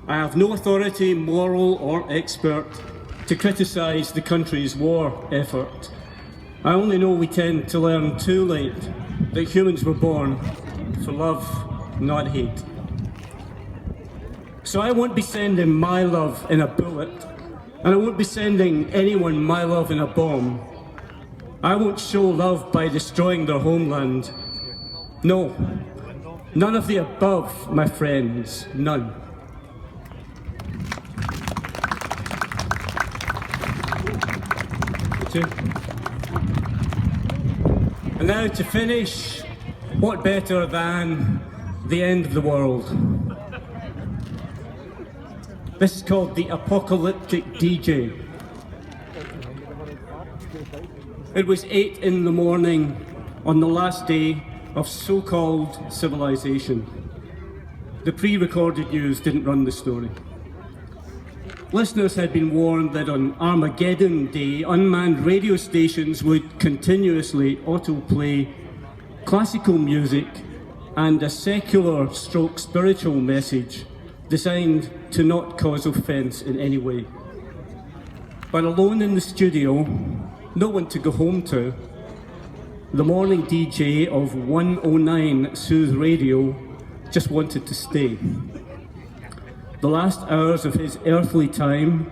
I have no authority, moral or expert, to criticise the country's war effort. I only know we tend to learn too late that humans were born for love, not hate. So I won't be sending my love in a bullet, and I won't be sending anyone my love in a bomb. I won't show love by destroying their homeland. No, none of the above, my friends, none. And now to finish, what better than the end of the world? This is called the Apocalyptic DJ. It was 8 in the morning on the last day of so-called civilization. The pre-recorded news didn't run the story. Listeners had been warned that on Armageddon Day, unmanned radio stations would continuously autoplay classical music and a secular stroke spiritual message designed to not cause offence in any way. But alone in the studio, no one to go home to, the morning DJ of 109 Soothe Radio just wanted to stay. The last hours of his earthly time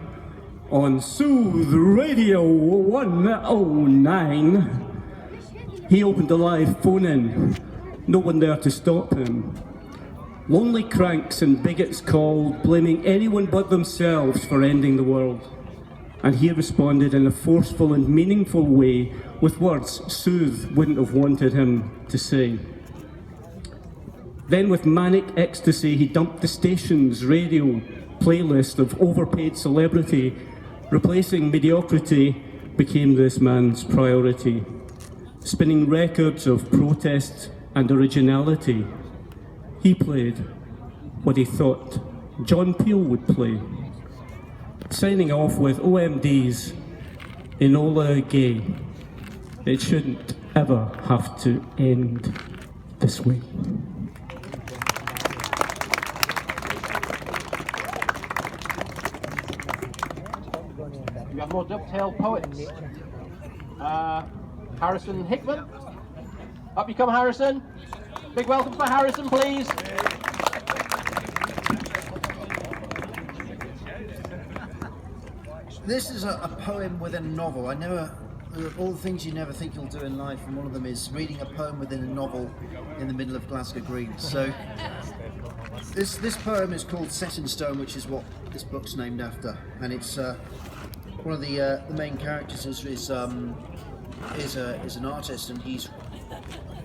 on Soothe Radio 109, he opened a live phone-in, no one there to stop him. Lonely cranks and bigots called, blaming anyone but themselves for ending the world. And he responded in a forceful and meaningful way with words Soothe wouldn't have wanted him to say. Then with manic ecstasy, he dumped the station's radio playlist of overpaid celebrity. Replacing mediocrity became this man's priority. Spinning records of protest and originality, he played what he thought John Peel would play. Signing off with OMD's Enola Gay. It shouldn't ever have to end this way. We have more dovetail poets. Harrison Hickman. Up you come, Harrison. Big welcome for Harrison, please. This is a poem within a novel. All the things you never think you'll do in life, and one of them is reading a poem within a novel in the middle of Glasgow Green. So this poem is called Set in Stone, which is what this book's named after, and it's one of the main characters is an artist, and he's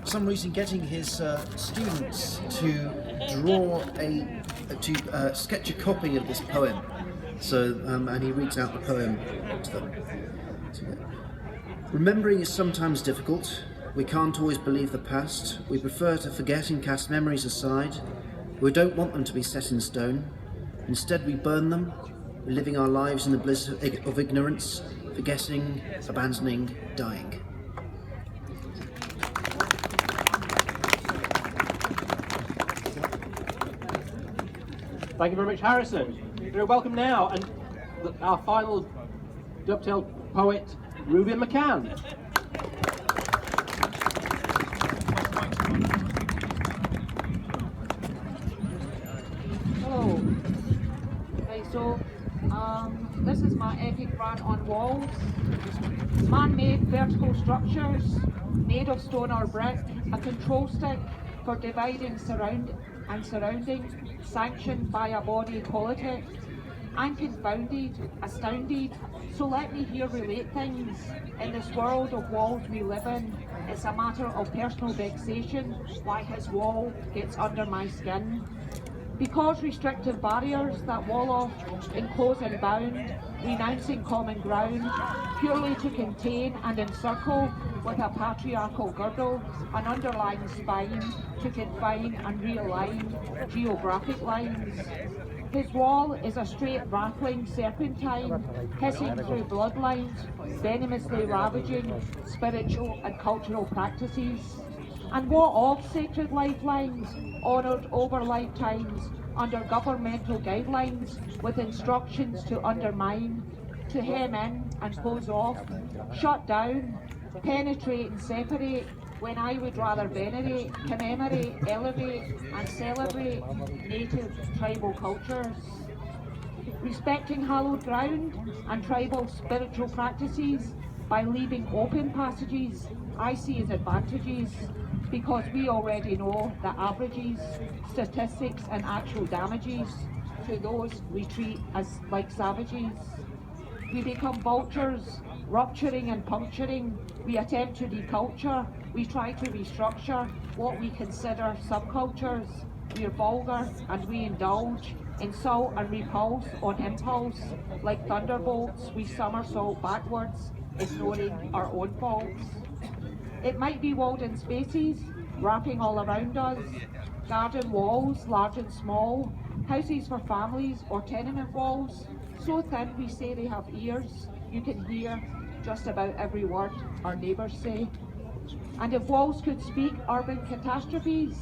for some reason getting his students to draw to sketch a copy of this poem. So and he reads out the poem to them. Remembering is sometimes difficult. We can't always believe the past. We prefer to forget and cast memories aside. We don't want them to be set in stone. Instead, we burn them. We're living our lives in the bliss of ignorance, forgetting, abandoning, dying. Thank you very much, Harrison. You're welcome now, and our final dovetail poet, Ruben McCann. Hello. Right, so this is my epic rant on walls. Man-made vertical structures made of stone or brick, a control stick for dividing surrounding, sanctioned by a body politic. I'm confounded, astounded, so let me here relate things. In this world of walls we live in, it's a matter of personal vexation why his wall gets under my skin. Because restrictive barriers that wall off, enclose and bound, renouncing common ground, purely to contain and encircle with a patriarchal girdle, an underlying spine to confine and realign geographic lines. His wall is a straight rattling serpentine, hissing through bloodlines, venomously ravaging spiritual and cultural practices. And what of sacred lifelines, honoured over lifetimes, under governmental guidelines with instructions to undermine, to hem in and close off, shut down, penetrate and separate, when I would rather venerate, commemorate, elevate and celebrate native tribal cultures. Respecting hallowed ground and tribal spiritual practices by leaving open passages I see as advantages, because we already know the averages, statistics and actual damages. To those we treat as like savages. We become vultures, rupturing and puncturing. We attempt to deculture. We try to restructure what we consider subcultures. We are vulgar and we indulge, insult and repulse on impulse. Like thunderbolts, we somersault backwards, ignoring our own faults. It might be walled-in spaces, wrapping all around us, garden walls, large and small, houses for families or tenement walls, so thin we say they have ears, you can hear just about every word our neighbours say. And if walls could speak, urban catastrophes,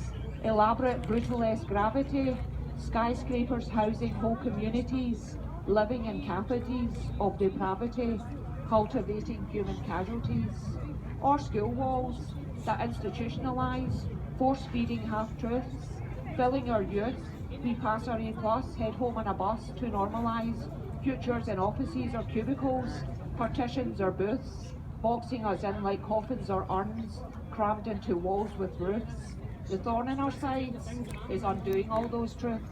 elaborate brutalesque gravity, skyscrapers housing whole communities, living in cavities of depravity, cultivating human casualties, or school walls that institutionalise, force-feeding half-truths, filling our youth, we pass our A+, head home on a bus to normalise, futures in offices or cubicles, partitions or booths, boxing us in like coffins or urns, crammed into walls with roofs. The thorn in our sides is undoing all those truths.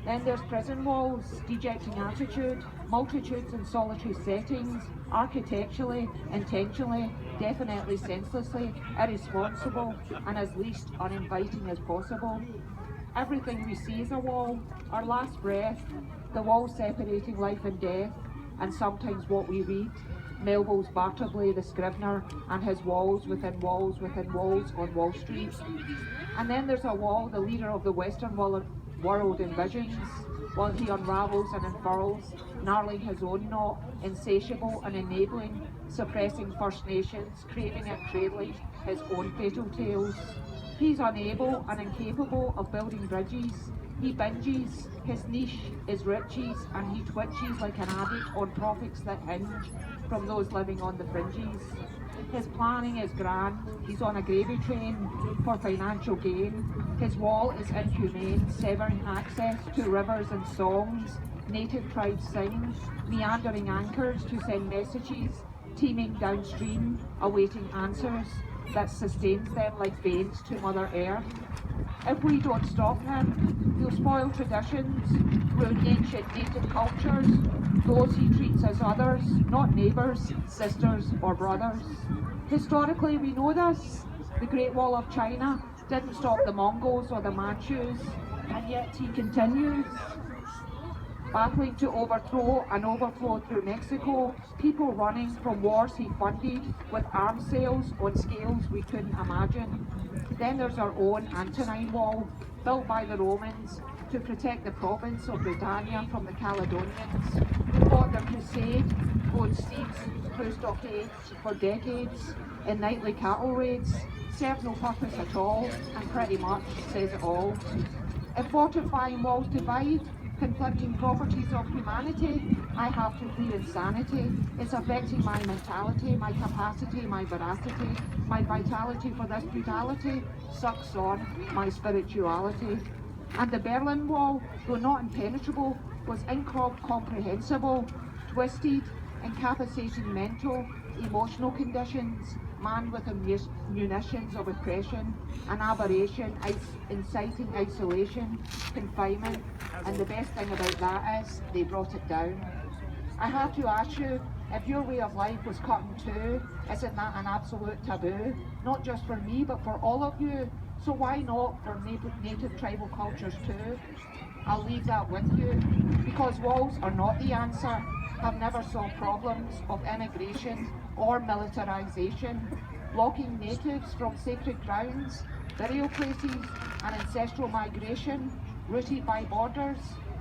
Then there's prison walls, dejecting attitude, multitudes in solitary settings, architecturally, intentionally, definitely senselessly, irresponsible, and as least uninviting as possible. Everything we see is a wall, our last breath, the wall separating life and death, and sometimes what we read. Melville's Bartleby, the scrivener, and his walls within walls within walls on Wall Street. And then there's a wall the leader of the Western world envisions, while he unravels and unfurls, gnarling his own knot, insatiable and enabling, suppressing First Nations, craving and cradling his own fatal tales. He's unable and incapable of building bridges. He binges, his niche is riches, and he twitches like an addict on profits that hinge from those living on the fringes. His planning is grand, he's on a gravy train for financial gain. His wall is inhumane, severing access to rivers and songs. Native tribes sing, meandering anchors to send messages, teeming downstream, awaiting answers that sustains them like veins to Mother Earth. If we don't stop him, he'll spoil traditions, ruin ancient native cultures, those he treats as others, not neighbours, sisters or brothers. Historically we know this. The Great Wall of China didn't stop the Mongols or the Manchus, and yet he continues. Battling to overthrow and overflow through Mexico, people running from wars he funded with arms sales on scales we couldn't imagine. Then there's our own Antonine Wall, built by the Romans to protect the province of Britannia from the Caledonians, who fought their crusade, rode steeds through stockades for decades, in nightly cattle raids, served no purpose at all, and pretty much says it all. If fortifying walls divide, conflicting properties of humanity, I have to plead insanity. It's affecting my mentality, my capacity, my veracity, my vitality for this brutality sucks on my spirituality. And the Berlin Wall, though not impenetrable, was incomprehensible, twisted, incapacitating mental, emotional conditions, manned with munitions of oppression, an aberration, inciting isolation, confinement, and the best thing about that is they brought it down. I have to ask you, if your way of life was cut in two, isn't that an absolute taboo? Not just for me, but for all of you. So why not for native tribal cultures too? I'll leave that with you, because walls are not the answer, have never solved problems of immigration or militarisation, blocking natives from sacred grounds, burial places and ancestral migration, rooted by borders.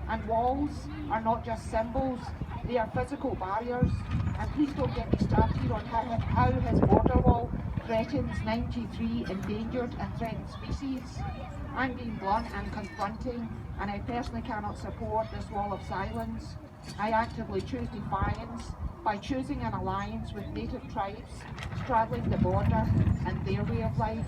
And walls are not just symbols, they are physical barriers. And please don't get me started on how his border wall threatens 93 endangered and threatened species. I'm being blunt and confronting, and I personally cannot support this wall of silence. I actively choose defiance by choosing an alliance with native tribes straddling the border and their way of life.